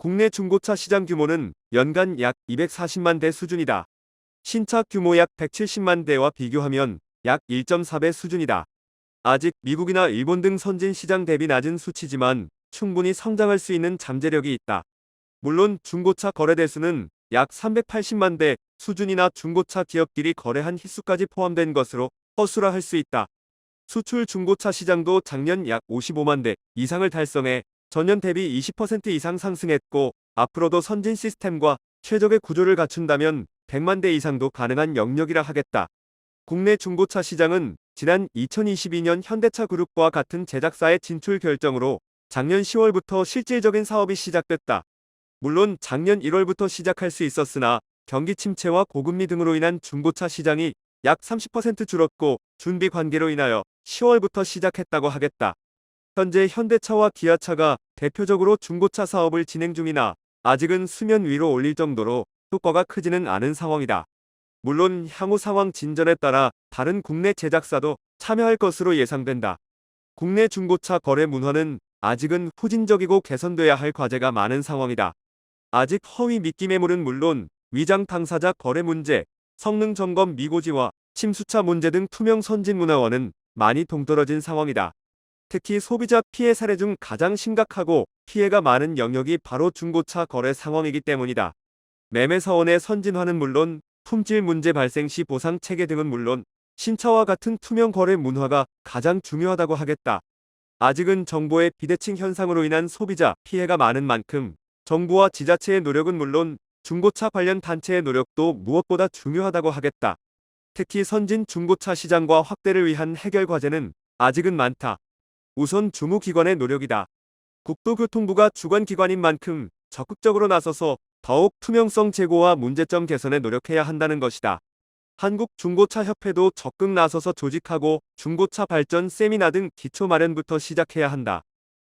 국내 중고차 시장 규모는 연간 약 240만 대 수준이다. 신차 규모 약 170만 대와 비교하면 약 1.4배 수준이다. 아직 미국이나 일본 등 선진 시장 대비 낮은 수치지만 충분히 성장할 수 있는 잠재력이 있다. 물론 중고차 거래 대수는 약 380만 대 수준이나 중고차 기업끼리 거래한 휘수까지 포함된 것으로 허술화 할 수 있다. 수출 중고차 시장도 작년 약 55만 대 이상을 달성해 전년 대비 20% 이상 상승했고, 앞으로도 선진 시스템과 최적의 구조를 갖춘다면 100만 대 이상도 가능한 영역이라 하겠다. 국내 중고차 시장은 지난 2022년 현대차 그룹과 같은 제작사의 진출 결정으로 작년 10월부터 실질적인 사업이 시작됐다. 물론 작년 1월부터 시작할 수 있었으나 경기 침체와 고금리 등으로 인한 중고차 시장이 약 30% 줄었고, 준비 관계로 인하여 10월부터 시작했다고 하겠다. 현재 현대차와 기아차가 대표적으로 중고차 사업을 진행 중이나 아직은 수면 위로 올릴 정도로 효과가 크지는 않은 상황이다. 물론 향후 상황 진전에 따라 다른 국내 제작사도 참여할 것으로 예상된다. 국내 중고차 거래 문화는 아직은 후진적이고 개선돼야 할 과제가 많은 상황이다. 아직 허위 미끼 매물은 물론 위장 당사자 거래 문제, 성능 점검 미고지와 침수차 문제 등 투명 선진 문화와는 많이 동떨어진 상황이다. 특히 소비자 피해 사례 중 가장 심각하고 피해가 많은 영역이 바로 중고차 거래 상황이기 때문이다. 매매 사원의 선진화는 물론 품질 문제 발생 시 보상 체계 등은 물론 신차와 같은 투명 거래 문화가 가장 중요하다고 하겠다. 아직은 정보의 비대칭 현상으로 인한 소비자 피해가 많은 만큼 정부와 지자체의 노력은 물론 중고차 관련 단체의 노력도 무엇보다 중요하다고 하겠다. 특히 선진 중고차 시장과 확대를 위한 해결 과제는 아직은 많다. 우선 주무기관의 노력이다. 국토교통부가 주관기관인 만큼 적극적으로 나서서 더욱 투명성 제고와 문제점 개선에 노력해야 한다는 것이다. 한국중고차협회도 적극 나서서 조직하고 중고차 발전 세미나 등 기초 마련부터 시작해야 한다.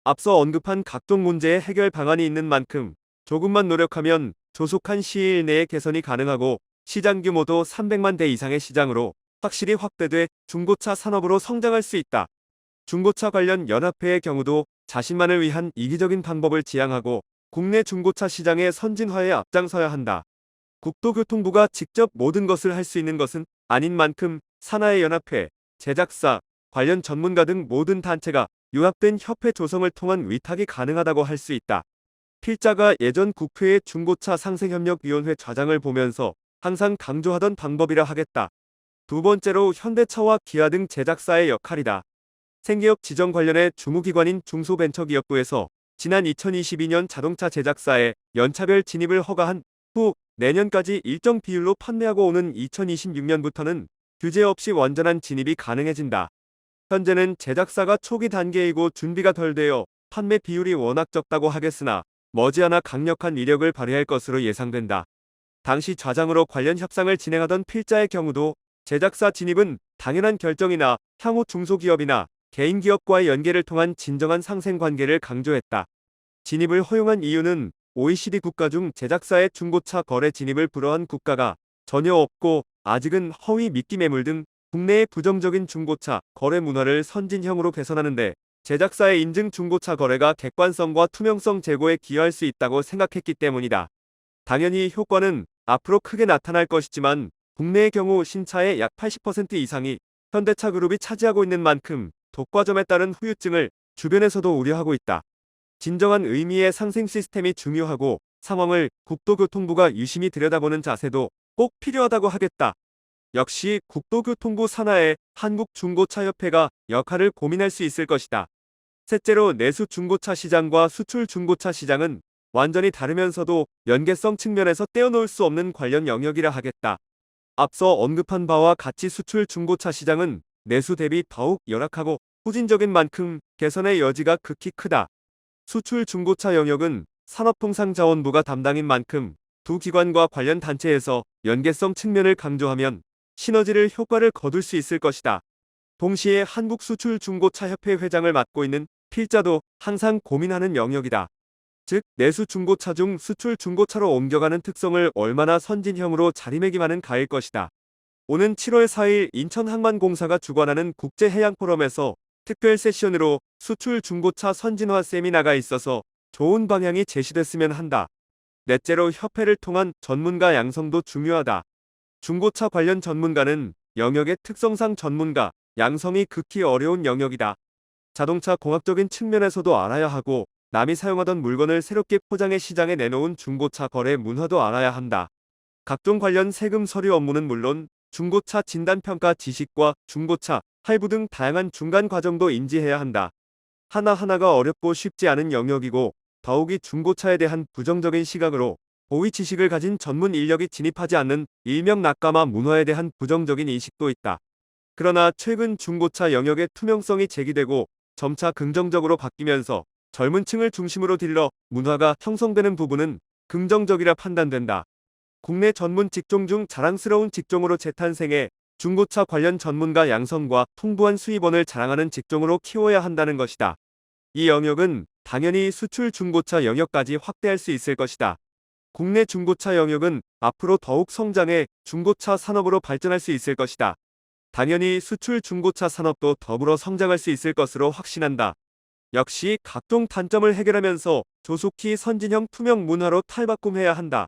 앞서 언급한 각종 문제의 해결 방안이 있는 만큼 조금만 노력하면 조속한 시일 내에 개선이 가능하고 시장 규모도 300만 대 이상의 시장으로 확실히 확대돼 중고차 산업으로 성장할 수 있다. 중고차 관련 연합회의 경우도 자신만을 위한 이기적인 방법을 지향하고 국내 중고차 시장의 선진화에 앞장서야 한다. 국토교통부가 직접 모든 것을 할 수 있는 것은 아닌 만큼 산하의 연합회, 제작사, 관련 전문가 등 모든 단체가 융합된 협회 조성을 통한 위탁이 가능하다고 할 수 있다. 필자가 예전 국회의 중고차 상생협력위원회 좌장을 보면서 항상 강조하던 방법이라 하겠다. 두 번째로 현대차와 기아 등 제작사의 역할이다. 생계업 지정 관련해 주무기관인 중소벤처기업부에서 지난 2022년 자동차 제작사의 연차별 진입을 허가한 후 내년까지 일정 비율로 판매하고 오는 2026년부터는 규제 없이 완전한 진입이 가능해진다. 현재는 제작사가 초기 단계이고 준비가 덜 되어 판매 비율이 워낙 적다고 하겠으나 머지않아 강력한 이력을 발휘할 것으로 예상된다. 당시 좌장으로 관련 협상을 진행하던 필자의 경우도 제작사 진입은 당연한 결정이나 향후 중소기업이나 개인기업과의 연계를 통한 진정한 상생관계를 강조했다. 진입을 허용한 이유는 OECD 국가 중 제작사의 중고차 거래 진입을 불허한 국가가 전혀 없고 아직은 허위 미끼 매물 등 국내의 부정적인 중고차 거래 문화를 선진형으로 개선하는 데 제작사의 인증 중고차 거래가 객관성과 투명성 제고에 기여할 수 있다고 생각했기 때문이다. 당연히 효과는 앞으로 크게 나타날 것이지만 국내의 경우 신차의 약 80% 이상이 현대차 그룹이 차지하고 있는 만큼 독과점에 따른 후유증을 주변에서도 우려하고 있다. 진정한 의미의 상생 시스템이 중요하고 상황을 국토교통부가 유심히 들여다보는 자세도 꼭 필요하다고 하겠다. 역시 국토교통부 산하의 한국중고차협회가 역할을 고민할 수 있을 것이다. 셋째로 내수 중고차 시장과 수출 중고차 시장은 완전히 다르면서도 연계성 측면에서 떼어놓을 수 없는 관련 영역이라 하겠다. 앞서 언급한 바와 같이 수출 중고차 시장은 내수 대비 더욱 열악하고 후진적인 만큼 개선의 여지가 극히 크다. 수출 중고차 영역은 산업통상자원부가 담당인 만큼 두 기관과 관련 단체에서 연계성 측면을 강조하면 시너지를 효과를 거둘 수 있을 것이다. 동시에 한국수출중고차협회 회장을 맡고 있는 필자도 항상 고민하는 영역이다. 즉 내수 중고차 중 수출 중고차로 옮겨가는 특성을 얼마나 선진형으로 자리매김하는 가일 것이다. 오는 7월 4일 인천항만공사가 주관하는 국제해양포럼에서 특별 세션으로 수출 중고차 선진화 세미나가 있어서 좋은 방향이 제시됐으면 한다. 넷째로 협회를 통한 전문가 양성도 중요하다. 중고차 관련 전문가는 영역의 특성상 전문가 양성이 극히 어려운 영역이다. 자동차 공학적인 측면에서도 알아야 하고 남이 사용하던 물건을 새롭게 포장해 시장에 내놓은 중고차 거래 문화도 알아야 한다. 각종 관련 세금 서류 업무는 물론 중고차 진단평가 지식과 중고차 할부 등 다양한 중간 과정도 인지해야 한다. 하나하나가 어렵고 쉽지 않은 영역이고 더욱이 중고차에 대한 부정적인 시각으로 고위 지식을 가진 전문 인력이 진입하지 않는 일명 낙가마 문화에 대한 부정적인 인식도 있다. 그러나 최근 중고차 영역의 투명성이 제기되고 점차 긍정적으로 바뀌면서 젊은 층을 중심으로 딜러 문화가 형성되는 부분은 긍정적이라 판단된다. 국내 전문 직종 중 자랑스러운 직종으로 재탄생해 중고차 관련 전문가 양성과 풍부한 수입원을 자랑하는 직종으로 키워야 한다는 것이다. 이 영역은 당연히 수출 중고차 영역까지 확대할 수 있을 것이다. 국내 중고차 영역은 앞으로 더욱 성장해 중고차 산업으로 발전할 수 있을 것이다. 당연히 수출 중고차 산업도 더불어 성장할 수 있을 것으로 확신한다. 역시 각종 단점을 해결하면서 조속히 선진형 투명 문화로 탈바꿈해야 한다.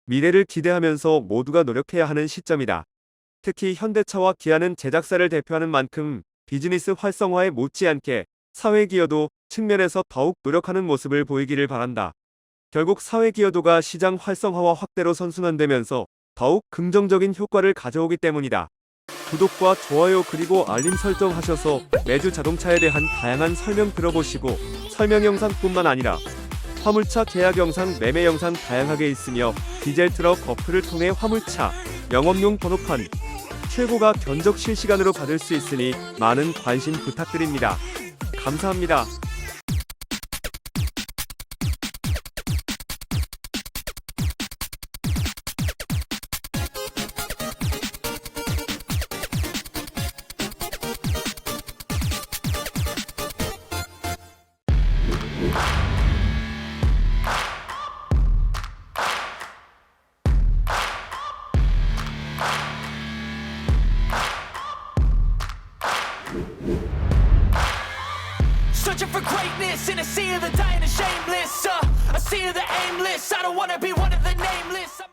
미래를 기대하면서 모두가 노력해야 하는 시점이다. 특히 현대차와 기아는 제작사를 대표하는 만큼 비즈니스 활성화에 못지않게 사회기여도 측면에서 더욱 노력하는 모습을 보이기를 바란다. 결국 사회기여도가 시장 활성화와 확대로 선순환되면서 더욱 긍정적인 효과를 가져오기 때문이다. 구독과 좋아요 그리고 알림 설정하셔서 매주 자동차에 대한 다양한 설명 들어보시고 설명 영상뿐만 아니라 화물차 계약 영상, 매매 영상 다양하게 있으며 디젤 트럭 어플을 통해 화물차 영업용 번호판 최고가 견적 실시간으로 받을 수 있으니 많은 관심 부탁드립니다. 감사합니다. Searching for greatness in a sea of the dying and shameless. A sea of the aimless. I don't wanna be one of the nameless.